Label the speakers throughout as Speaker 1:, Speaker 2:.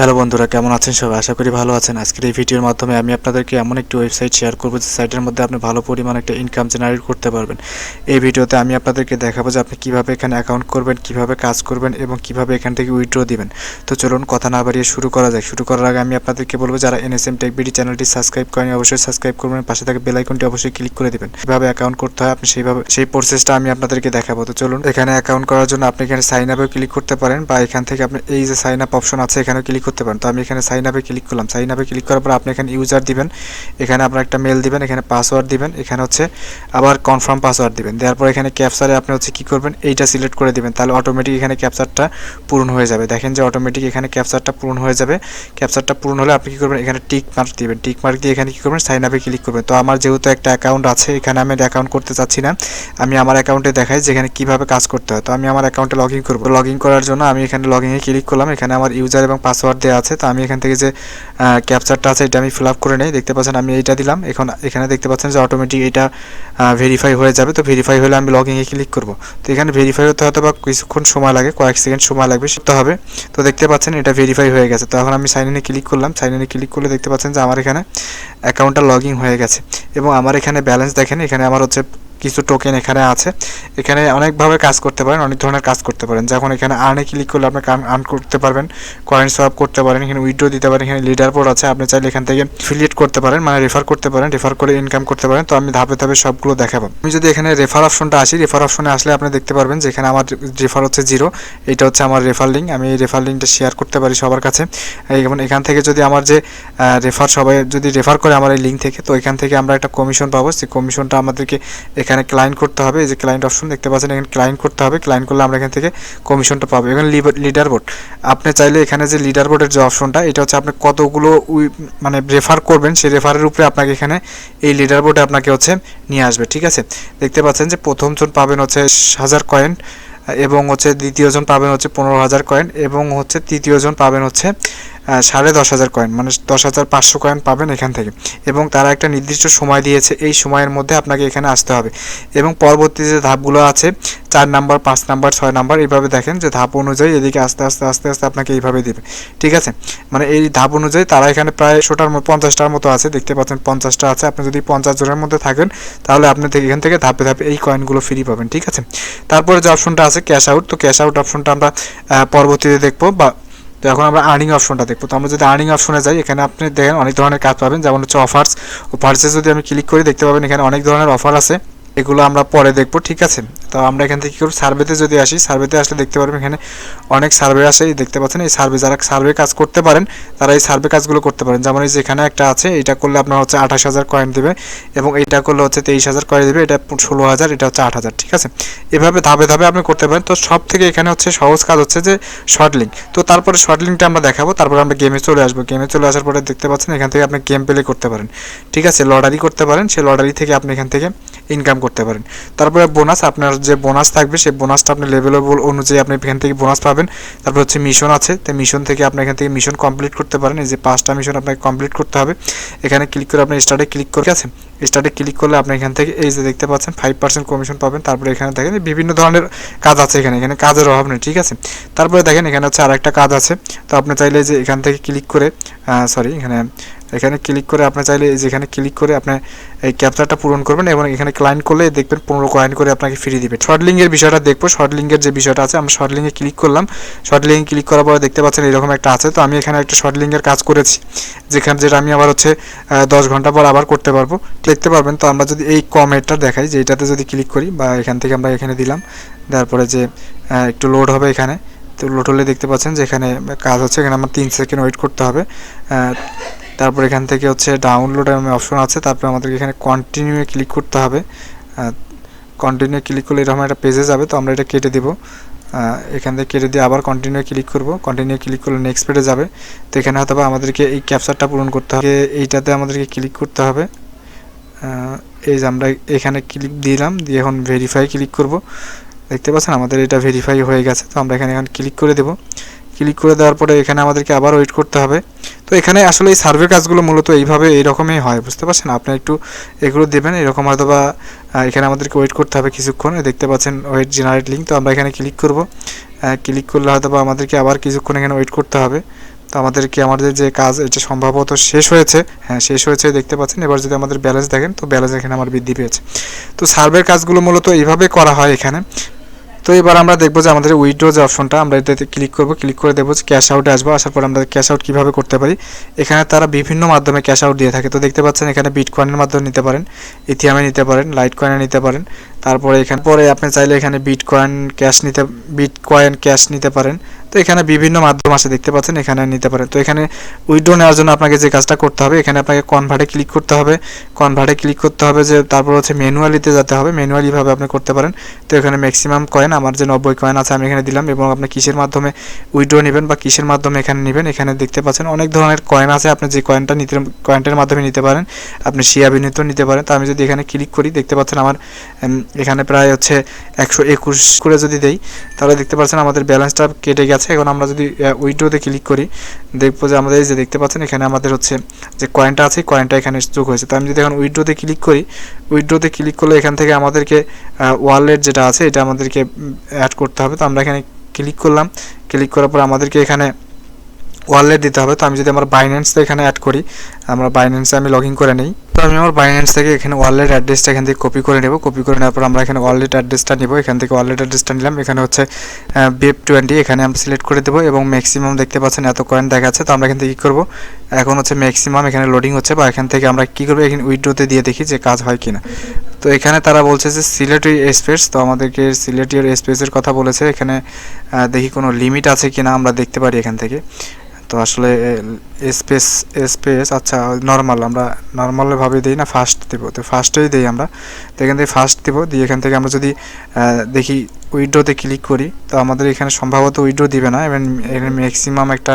Speaker 1: Hello বন্ধুরা, কেমন আছেন সবাই? আশা করি ভালো আছেন। আজকের এই ভিডিওর মাধ্যমে আমি আপনাদেরকে এমন একটি ওয়েবসাইট শেয়ার করব যে সাইটের মধ্যে আপনি ভালো পরিমাণ একটা ইনকাম জেনারেট করতে পারবেন। এই ভিডিওতে আমি আপনাদেরকে দেখাবো যে আপনি কিভাবে এখানে অ্যাকাউন্ট করবেন, কিভাবে কাজ করবেন এবং কিভাবে এখান থেকে উইথড্র দিবেন। তো চলুন কথা না বাড়িয়ে শুরু করা যাক। শুরু করার আগে আমি আপনাদেরকে বলবো, যারা এনএসএম টেক বিডি চ্যানেলটি সাবস্ক্রাইব করেন অবশ্যই সাবস্ক্রাইব করবেন, পাশে থাকা বেল আইকনটি অবশ্যই ক্লিক করে দিবেন। কিভাবে অ্যাকাউন্ট করতে হয় আপনি সেই প্রসেসটা আমি আপনাদেরকে দেখাবো। তো চলুন, এখানে অ্যাকাউন্ট করার জন্য আপনি এখানে সাইন আপে ক্লিক করতে পারেন বা এখান থেকে আপনি এই যে সাইন আপ অপশন আছে এখানে ক্লিক করতে পারেন। তো আমি এখানে সাইন আপে ক্লিক করলাম। সাইন আপে ক্লিক করার পর আপনি এখানে ইউজার দিবেন, এখানে আপনার একটা মেল দিবেন, এখানে পাসওয়ার্ড দিবেন, এখানে হচ্ছে আবার কনফার্ম পাসওয়ার্ড দিবেন। দেওয়ার পর এখানে ক্যাপচারে আপনি হচ্ছে কী করবেন, এইটা সিলেক্ট করে দিবেন, তাহলে অটোমেটিক এখানে ক্যাপচারটা পূরণ হয়ে যাবে। দেখেন যে অটোমেটিক এখানে ক্যাপচারটা পূরণ হয়ে যাবে। ক্যাপচারটা পূরণ হলে আপনি কী করবেন, এখানে টিক মার্ক দিবেন। টিক মার্ক দিয়ে এখানে কী করবেন, সাইন আপে ক্লিক করবেন। তো আমার যেহেতু একটা অ্যাকাউন্ট আছে, এখানে আমি অ্যাকাউন্ট করতে চাচ্ছি না, আমি আমার অ্যাকাউন্টে দেখাই যে এখানে কীভাবে কাজ করতে হয়। তো আমি আমার অ্যাকাউন্টে লগ ইন করবো। লগ ইন করার জন্য আমি এখানে লগ ইনে ক্লিক করলাম। এখানে আমার ইউজার এবং পাসওয়ার্ড দেওয়া আছে। তো আমি এখান থেকে যে ক্যাপচারটা আছে এটা আমি ফিল আপ করে নেই। দেখতে পাচ্ছেন আমি এইটা দিলাম। এখন এখানে দেখতে পাচ্ছেন যে অটোমেটিক এটা ভেরিফাই হয়ে যাবে। তো ভেরিফাই হলে আমি লগ ইনে ক্লিক করব। তো এখানে ভেরিফাই হতে হয়তো বা কিছুক্ষণ সময় লাগে, কয়েক সেকেন্ড সময় লাগবে, শিখতে হবে। তো দেখতে পাচ্ছেন এটা ভেরিফাই হয়ে গেছে। তো এখন আমি সাইন ইনে ক্লিক করলাম। সাইন ইনে ক্লিক করলে দেখতে পাচ্ছেন যে আমার এখানে অ্যাকাউন্টটা লগ ইন হয়ে গেছে এবং আমার এখানে ব্যালেন্স দেখেন, এখানে আমার হচ্ছে কিছু টোকেন এখানে আছে। এখানে অনেকভাবে কাজ করতে পারেন, অনেক ধরনের কাজ করতে পারেন। যখন এখানে আর্নে ক্লিক করলে আপনি আর্ন করতে পারবেন, কয়েন সোয়াপ করতে পারেন, এখানে উইথড্র দিতে পারেন, এখানে লিডার বোর্ড আছে, আপনি চাইলে এখান থেকে এফিলিয়েট করতে পারেন, মানে রেফার করতে পারেন, রেফার করে ইনকাম করতে পারেন। তো আমি ধাপে ধাপে সবগুলো দেখাবো। আমি যদি এখানে রেফার অপশনটা আসি, রেফার অপশনে আসলে আপনি দেখতে পারবেন যে এখানে আমার রেফার হচ্ছে 0। এটা হচ্ছে আমার রেফার লিঙ্ক। আমি এই রেফার লিঙ্কটা শেয়ার করতে পারি সবার কাছে। এবং এখান থেকে যদি আমার যে রেফার সবাই যদি রেফার করে আমার এই লিঙ্ক থেকে, তো এখান থেকে আমরা একটা কমিশন পাবো। সেই কমিশনটা আমাদেরকে এখানে ক্লায়েন্ট করতে হবে। এই যে ক্লায়েন্ট অপশন দেখতে পাচ্ছেন, এখানে ক্লায়েন্ট করতে হবে। ক্লায়েন্ট করলে আমরা এখান থেকে কমিশনটা পাবো। এখানে লিডার বোর্ড, আপনি চাইলে এখানে যে লিডার বোর্ডের যে অপশনটা, এটা হচ্ছে আপনি কতগুলো মানে রেফার করবেন সেই রেফারের উপরে আপনাকে এখানে এই লিডার বোর্ডে আপনাকে হচ্ছে নিয়ে আসবে। ঠিক আছে, দেখতে পাচ্ছেন যে প্রথমজন পাবেন হচ্ছে 1000 কয়েন এবং হচ্ছে দ্বিতীয়জন পাবেন হচ্ছে 15,000 কয়েন এবং হচ্ছে তৃতীয়জন পাবেন হচ্ছে 10,500 কয়েন, মানে 10,500 কয়েন পাবেন এখান থেকে। এবং তারা একটা নির্দিষ্ট সময় দিয়েছে, এই সময়ের মধ্যে আপনাকে এখানে আসতে হবে। এবং পরবর্তী যে ধাপগুলো আছে 4 নাম্বার, 5 নাম্বার, 6 নাম্বার, এইভাবে দেখেন যে ধাপ অনুযায়ী এদিকে আস্তে আস্তে আস্তে আস্তে আপনাকে এইভাবে দেবে। ঠিক আছে, মানে এই ধাপ অনুযায়ী তারা এখানে প্রায় 50টার মতো আছে। দেখতে পাচ্ছেন 50টা আছে। আপনি যদি 50 জনের মধ্যে থাকেন তাহলে আপনি এখান থেকে ধাপে ধাপে এই কয়েনগুলো ফ্রি পাবেন। ঠিক আছে, তারপরে যে অপশনটা আছে ক্যাশ আউট, তো ক্যাশ আউট অপশনটা আমরা পরবর্তীতে দেখবো। বা তো এখন আমরা আর্নিং অপশনটা দেখবো। তো আমরা যদি আর্নিং অপশনে যাই, এখানে আপনি দেখেন অনেক ধরনের কাজ পাবেন, যেমন হচ্ছে অফার্সে যদি আমি ক্লিক করি দেখতে পাবেন এখানে অনেক ধরনের অফার আছে, এগুলো আমরা পরে দেখবো। ঠিক আছে, তো আমরা এখান থেকে কী করব, সার্ভেতে যদি আসি, সার্ভেতে আসলে দেখতে পারবেন এখানে অনেক সার্ভে আসে। দেখতে পাচ্ছেন এই সার্ভে, যারা সার্ভে কাজ করতে পারেন তারা এই সার্ভে কাজগুলো করতে পারেন। যেমন এই যে এখানে একটা আছে, এটা করলে আপনার হচ্ছে 28,000 কয়েন দেবে এবং এইটা করলে হচ্ছে 23,000 কয়েন দেবে, এটা 16,000, এটা হচ্ছে 8,000। ঠিক আছে, এভাবে ধাপে ধাপে আপনি করতে পারেন। তো সব থেকে এখানে হচ্ছে সহজ কাজ হচ্ছে যে শর্ট লিঙ্ক। তো তারপরে শর্ট লিঙ্কটা আমরা দেখাবো, তারপরে আমরা গেমে চলে আসবো। গেমে চলে আসার পরে দেখতে পাচ্ছেন এখান থেকে আপনি গেম প্লে করতে পারেন। ঠিক আছে, লটারি করতে পারেন, সেই লটারি থেকে আপনি এখান থেকে ইনকাম করতে পারেন। তারপরে বোনাস, আপনার যে বোনাস থাকবে সেই বোনাসটা আপনি লেভেল অনুযায়ী আপনি এখান থেকে বোনাস পাবেন। তারপর হচ্ছে মিশন আছে, তো মিশন থেকে আপনি এখান থেকে মিশন কমপ্লিট করতে পারেন। এই যে 5টা মিশন আপনাকে কমপ্লিট করতে হবে। এখানে ক্লিক করে আপনি স্টার্টে ক্লিক করে, ঠিক আছে, স্টার্টে ক্লিক করলে আপনি এখান থেকে এই যে দেখতে পাচ্ছেন 5% কমিশন পাবেন। তারপরে এখানে দেখেন বিভিন্ন ধরনের কাজ আছে, এখানে কাজের অভাব নেই। ঠিক আছে, তারপরে দেখেন এখানে হচ্ছে আরেকটা কাজ আছে। তো আপনি চাইলে যে এখান থেকে ক্লিক করে এখানে ক্লিক করে আপনি চাইলে যেখানে ক্লিক করে আপনি এই ক্যাপচারটা পূরণ করবেন এবং এখানে ক্লায়েন্ট করলে দেখবেন 15 কয়েন করে আপনাকে ফ্রি দিবে। শর্ট লিঙ্কের বিষয়টা দেখবো। শর্ট লিঙ্কের যে বিষয়টা আছে, আমরা শর্ট লিঙ্কে ক্লিক করলাম। শর্ট লিঙ্কে ক্লিক করার পরে দেখতে পাচ্ছেন এরকম একটা আছে। তো আমি এখানে একটা শর্ট লিঙ্কের কাজ করেছি, যেটা আমি আবার হচ্ছে 10 ঘন্টা পর আবার করতে পারবো, দেখতে পারবেন। তো আমরা যদি এই কমেন্টটা দেখাই, যে এটাতে যদি ক্লিক করি বা এখান থেকে আমরা এখানে দিলাম, তারপরে যে একটু লোড হবে এখানে। তো লোড হলে দেখতে পাচ্ছেন যে এখানে কাজ হচ্ছে, এখানে আমার 3 সেকেন্ড ওয়েট করতে হবে। তারপর এখান থেকে হচ্ছে ডাউনলোড অপশন আছে, তারপরে আমাদেরকে এখানে কন্টিনিউ ক্লিক করতে হবে। কন্টিনিউ ক্লিক করলে এরকম একটা পেজে যাবে। তো আমরা এটা কেটে দেবো, এখান থেকে কেটে দিয়ে আবার কন্টিনিউ ক্লিক করব। কন্টিনিউ ক্লিক করলে নেক্সট পেজে যাবে। তো এখানে হয়তো আমাদেরকে এই ক্যাপচারটা পূরণ করতে হবে, এইটাতে আমাদেরকে ক্লিক করতে হবে। এই যে আমরা এখানে ক্লিক দিলাম, দিয়ে এখন ভেরিফাই ক্লিক করব। দেখতে পাচ্ছেন আমাদের এটা ভেরিফাই হয়ে গেছে। তো আমরা এখানে ক্লিক করে দেবো। ক্লিক করে দেওয়ার পরে এখানে আমাদেরকে আবার ওয়েট করতে হবে। তো এখানে আসলে এই সার্ভে কাজগুলো মূলত এইরকমই হয়, বুঝতে পারছেন। আপনি একটু এগুলো দেবেন, এরকম হয়তো বা এখানে আমাদেরকে ওয়েট করতে হবে কিছুক্ষণ। দেখতে পাচ্ছেন ওয়েট জেনারেট লিঙ্ক। তো আমরা এখানে ক্লিক করব। ক্লিক করলে হয়তো বা আমাদেরকে আবার কিছুক্ষণ এখানে ওয়েট করতে হবে। তো আমাদেরকে আমাদের যে কাজ এটা সম্ভবত শেষ হয়েছে, হ্যাঁ শেষ হয়েছে দেখতে পাচ্ছেন। এবার যদি আমাদের ব্যালেন্স দেখেন তো ব্যালেন্স এখানে আমার বৃদ্ধি পেয়েছে। তো সার্ভের কাজগুলো মূলত এইভাবে করা হয় এখানে। তো এবার আমরা দেখবো যে আমাদের উইথড্র যে অপশনটা, আমরা এটাতে ক্লিক করব, ক্লিক করে দেবো যে ক্যাশ আউটে আসবো। আসার পর আমরা ক্যাশ আউট কীভাবে করতে পারি, এখানে তারা বিভিন্ন মাধ্যমে ক্যাশ আউট দিয়ে থাকে। তো দেখতে পাচ্ছেন এখানে বিটকয়েনের মাধ্যমে নিতে পারেন, ইথিয়ামে নিতে পারেন, লাইট কয়েনে নিতে পারেন। তারপরে এখানে পরে আপনি চাইলে এখানে বিটকয়েন ক্যাশ নিতে পারেন। তো এখানে বিভিন্ন মাধ্যম আছে দেখতে পাচ্ছেন, এখানে নিতে পারেন। তো এখানে উইথড্র নেওয়ার জন্য আপনাকে যে কাজটা করতে হবে, এখানে আপনাকে কনভার্টে ক্লিক করতে হবে। যে তারপর হচ্ছে ম্যানুয়ালিতে যেতে হবে, ম্যানুয়ালিভাবে আপনি করতে পারেন। তো এখানে ম্যাক্সিমাম কয়েন, আমার যে 90 কয়েন আছে আমি এখানে দিলাম, এবং আপনি কিসের মাধ্যমে উইথড্র নেবেন বা কিসের মাধ্যমে এখানে নেবেন, এখানে দেখতে পাচ্ছেন অনেক ধরনের কয়েন আছে। আপনি যে কয়েনটার মাধ্যমে নিতে পারেন, আপনি শিয়া বিনিয়োগ নিতে পারেন। তো আমি যদি এখানে ক্লিক করি দেখতে পাচ্ছেন আমার এখানে প্রায় হচ্ছে 121 করে যদি দেই তাহলে দেখতে পাচ্ছেন আমাদের ব্যালেন্সটা কেটে গেছে। এখন আমরা যদি উইথড্রতে ক্লিক করি দেখবো যে আমাদের এই যে দেখতে পাচ্ছেন এখানে আমাদের হচ্ছে যে কয়েনটা আছে, কয়েনটা এখানে যোগ হয়েছে। তো আমি যদি এখন উইথড্রতে ক্লিক করি, উইথড্রতে ক্লিক করলে এখান থেকে আমাদেরকে ওয়ালেট যেটা আছে এটা আমাদেরকে অ্যাড করতে হবে। তো আমরা এখানে ক্লিক করলাম, ক্লিক করার পর আমাদেরকে এখানে ওয়ালেট দিতে হবে। তো আমি যদি আমার বাইন্যান্সটা এখানে অ্যাড করি, আমরা বাইন্যান্সে আমি লগ ইন করে নিই। তো আমি আমার বাইন্যান্স থেকে এখানে ওয়ালেট অ্যাড্রেসটা এখান থেকে কপি করে নেব। কপি করে নেওয়ার পর আমরা এখানে ওয়ালেট অ্যাড্রেসটা নিব, এখান থেকে ওয়ালেট অ্যাড্রেসটা নিলাম। এখানে হচ্ছে BEP20 এখানে আমরা সিলেক্ট করে দেবো, এবং ম্যাক্সিমাম দেখতে পাচ্ছেন এত কয়েন দেখাচ্ছে। তো আমরা এখান থেকে কী করবো, এখন হচ্ছে ম্যাক্সিমাম এখানে লোডিং হচ্ছে, বা এখান থেকে আমরা কী করবো, এখানে উইথড্রোতে দিয়ে দেখি যে কাজ হয় কিনা। তো এখানে তারা বলছে যে সিলেক্ট ইউর স্পেস, তো আমাদেরকে সিলেক্ট ইউর স্পেসের কথা বলেছে। এখানে দেখি কোনো লিমিট আছে কিনা আমরা দেখতে পারি এখান থেকে। তো আসলে স্পেস আচ্ছা নর্মাল, আমরা নর্মালভাবে দিই না ফাস্ট দেবো, তো ফাস্টেই দিই আমরা। তো এখান থেকে ফাস্ট দেবো, দিয়ে এখান থেকে আমরা যদি দেখি উইথড্রোতে ক্লিক করি তো আমাদের এখানে সম্ভবত উইথড্রো দিবে না, এবং এখানে ম্যাক্সিমাম একটা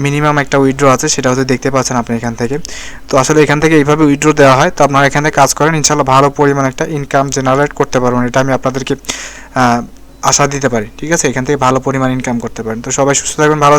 Speaker 1: মিনিমাম একটা উইথড্রো আছে, সেটা হয়তো দেখতে পাচ্ছেন আপনি এখান থেকে। তো আসলে এখান থেকে এইভাবে উইথড্রো দেওয়া হয়। তো আপনারা এখানে কাজ করেন, ইনশাল্লাহ ভালো পরিমাণ একটা ইনকাম জেনারেট করতে পারবেন, এটা আমি আপনাদেরকে আশা দিতে পারি। ঠিক আছে, এখান থেকে ভালো পরিমাণ ইনকাম করতে পারেন। তো সবাই সুস্থ থাকবেন, ভালো